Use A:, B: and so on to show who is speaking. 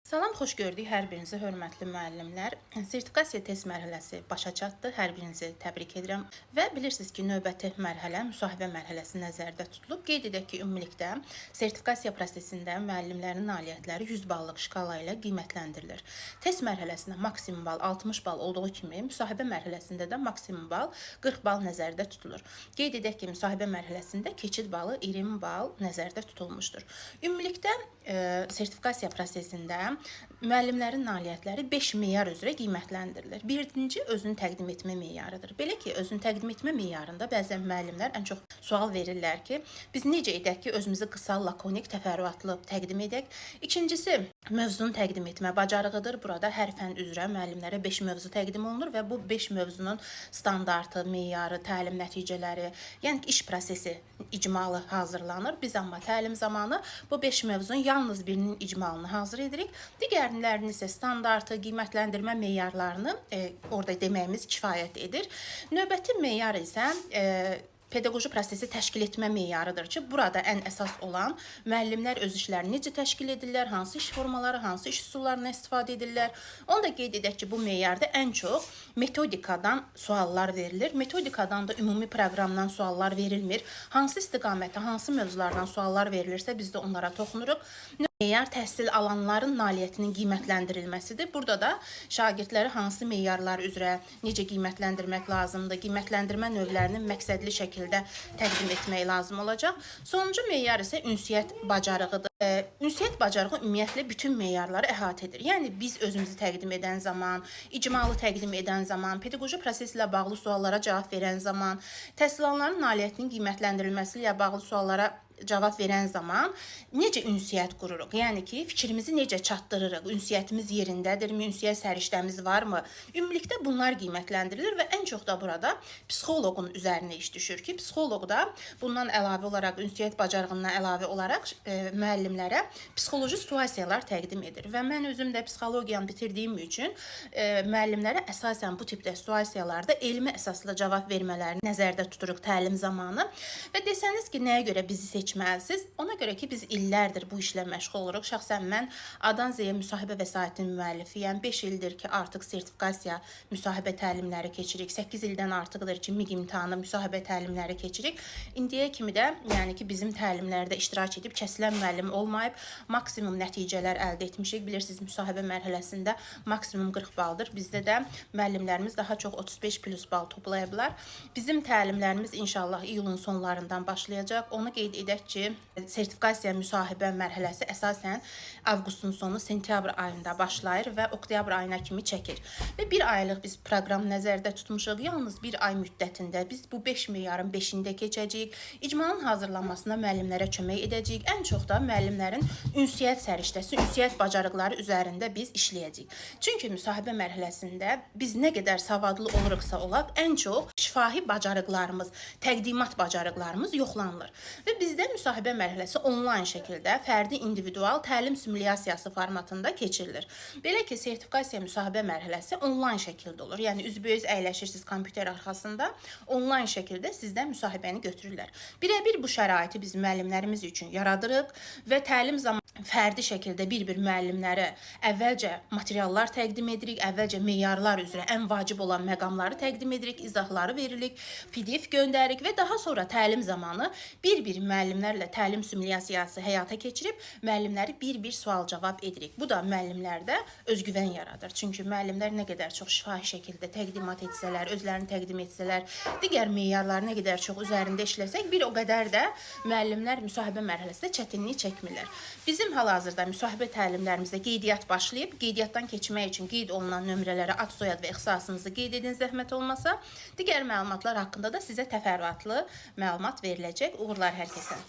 A: Salam, xoş gördük hər birinizi, hörmətli müəllimlər. Sertifikasiya test mərhələsi başa çatdı. Hər birinizi təbrik edirəm. Və bilirsiniz ki, növbəti mərhələ müsahibə mərhələsi nəzərdə tutulub. Qeyd edək ki, ümumilikdə sertifikasiya prosesində müəllimlərin nailiyyətləri 100 ballıq şkala ilə qiymətləndirilir. Test mərhələsində maksimum bal 60 bal olduğu kimi, müsahibə mərhələsində də maksimum bal 40 bal nəzərdə tutulur. Qeyd edək ki, müsahibə mərhələsində keçid balı 20 bal nəzərdə tutulmuşdur. Ümumilikdə sertifikasiya prosesində müəllimlərin nailiyyətləri 5 meyar üzrə qiymətləndirilir. Birinci özünü təqdim etmə meyarıdır. Belə ki, özünü təqdim etmə meyarında bəzən müəllimlər ən çox sual verirlər ki, biz necə edək ki, özümüzü qısa, lakonik, təfərrüatlı təqdim edək. İkincisi, mövzunu təqdim etmə bacarığıdır. Burada hər fənn üzrə müəllimlərə 5 mövzu təqdim olunur və bu 5 mövzunun standartı, meyarı, təlim nəticələri, yəni iş prosesi icmalı hazırlanır. Biz amma təlim zamanı bu 5 mövzunun yalnız birinin icmalını hazır edirik. Digərlərinin isə standartı, qiymətləndirmə meyarlarını orada deməyimiz kifayət edir. Növbəti meyar isə pedaqoji prosesi təşkil etmə meyarıdır ki, burada ən əsas olan müəllimlər öz işlərini necə təşkil edirlər, hansı iş formaları, hansı iş üsullarından istifadə edirlər. Onu da qeyd edək ki, bu meyarda ən çox metodikadan suallar verilir. Metodikadan da ümumi proqramdan suallar verilmir. Hansı istiqamətdə, hansı mövzulardan suallar verilirsə, biz də onlara toxunuruq. Meyar təhsil alanların nailiyyətinin qiymətləndirilməsidir. Burada da şagirdləri hansı meyarlar üzrə necə qiymətləndirmək lazımdır, qiymətləndirmə növlərini məqsədli şəkildə təqdim etmək lazım olacaq. Sonuncu meyar isə ünsiyyət bacarığıdır. Ünsiyyət bacarığı ümumiyyətlə bütün meyarları əhatə edir. Yəni biz özümüzü təqdim edən zaman, icmalı təqdim edən zaman, pedaqoji proseslə bağlı suallara cavab verən zaman, təhsil alanların nailiyyətinin qiymətləndirilməsi ilə bağlı suallara cavab verən zaman necə ünsiyyət qururuq? Yəni ki, fikrimizi necə çatdırırıq? Ünsiyyətimiz yerindədirmi? Ünsiyyət səriştəmiz varmı? Ümumilikdə bunlar qiymətləndirilir və ən çox da burada psixoloqun üzərinə iş düşür ki, psixoloq da bundan əlavə olaraq, ünsiyyət bacarığından əlavə olaraq müəllimlərə psixoloji situasiyalar təqdim edir. Və mən özüm də psixologiyanı bitirdiyim üçün müəllimlərə əsasən bu tipdə situasiyalarda elmi əsaslı cavab vermələrini nəzərdə tuturuq təlim zamanı. Və desəniz ki, nəyə görə bizi seçməlisiniz? Ona görə ki, biz illərdir bu işlə məşğul oluruq. Şəxsən mən A-dan Z-yə müsahibə vəsaitinin müəllifiyəm. 5 ildir ki, artıq sertifikasiya müsahibə təlimləri keçirik. 8 ildən artıqdır ki, MİQ imtahanı müsahibə təlimləri keçirik. İndiyə kimi də, yəni ki, bizim təlimlərdə iştirak edib kəsilən müəllim olmayıb, maksimum nəticələr əldə etmişik. Bilirsiniz, müsahibə mərhələsində maksimum 40 baldır. Bizdə də müəllimlərimiz daha çox 35 plus bal toplayıblar. Bizim təlimlərimiz inşallah iyulun sonlarından başlayacaq. Onu qeyd edək ki, sertifikasiya müsahibə mərhələsi əsasən avqustun sonu, sentyabr ayında başlayır və oktyabr ayına kimi çəkir. Və bir aylıq biz proqram nəzərdə tutmuşuq. Yalnız bir ay müddətində biz bu 5 meyarın 5-də keçəcəyik. İcmanın hazırlanmasına müəllimlərə kömək edəcəyik. Ən çox da müəllimlərin ünsiyyət səriştəsi, ünsiyyət bacarıqları üzərində biz işləyəcəyik. Çünki müsahibə mərhələsində biz nə qədər savadlı oluruqsa olaq, ən çox şifahi bacarıqlarımız, təqdimat bacarıqlarımız yoxlanılır. Və bizdə müsahibə mərhələsi onlayn şəkildə fərdi individual təlim simulyasiyası formatında keçirilir. Belə ki, sertifikasiya müsahibə mərhələsi onlayn şəkildə olur. Yəni üzbəüz əyləşirsiniz kompüter arxasında, onlayn şəkildə sizdən müsahibəni götürürlər. Birəbir bu şəraiti biz müəllimlərimiz üçün yaradırıq və təlim zamanı fərdi şəkildə bir-bir müəllimlərə əvvəlcə materiallar təqdim edirik, əvvəlcə meyarlar üzrə ən vacib olan məqamları təqdim edirik, izahları veririk, PDF göndəririk və daha sonra təlim zamanı bir-bir müəllimlərlə təlim simulyasiyası həyata keçirib müəllimləri bir-bir sual-cavab edirik. Bu da müəllimlərdə özgüvən yaradır. Çünki müəllimlər nə qədər çox şifahi şəkildə təqdimat etsələr, özlərini təqdim etsələr, digər meyarlar nə qədər çox üzərində işləsək, bir o qədər də müəllimlər müsahibə mərhələsində çətinlik çəkmirlər. Bizim hal-hazırda müsahibə təlimlərimizdə qeydiyyat başlayıb. Qeydiyyatdan keçmək üçün qeyd olunan nömrələrə ad, soyad və ixtisasınızı qeyd edin zəhmət olmasa. Digər məlumatlar haqqında da sizə təfərrüatlı məlumat veriləcək. Uğurlar hər kəsə.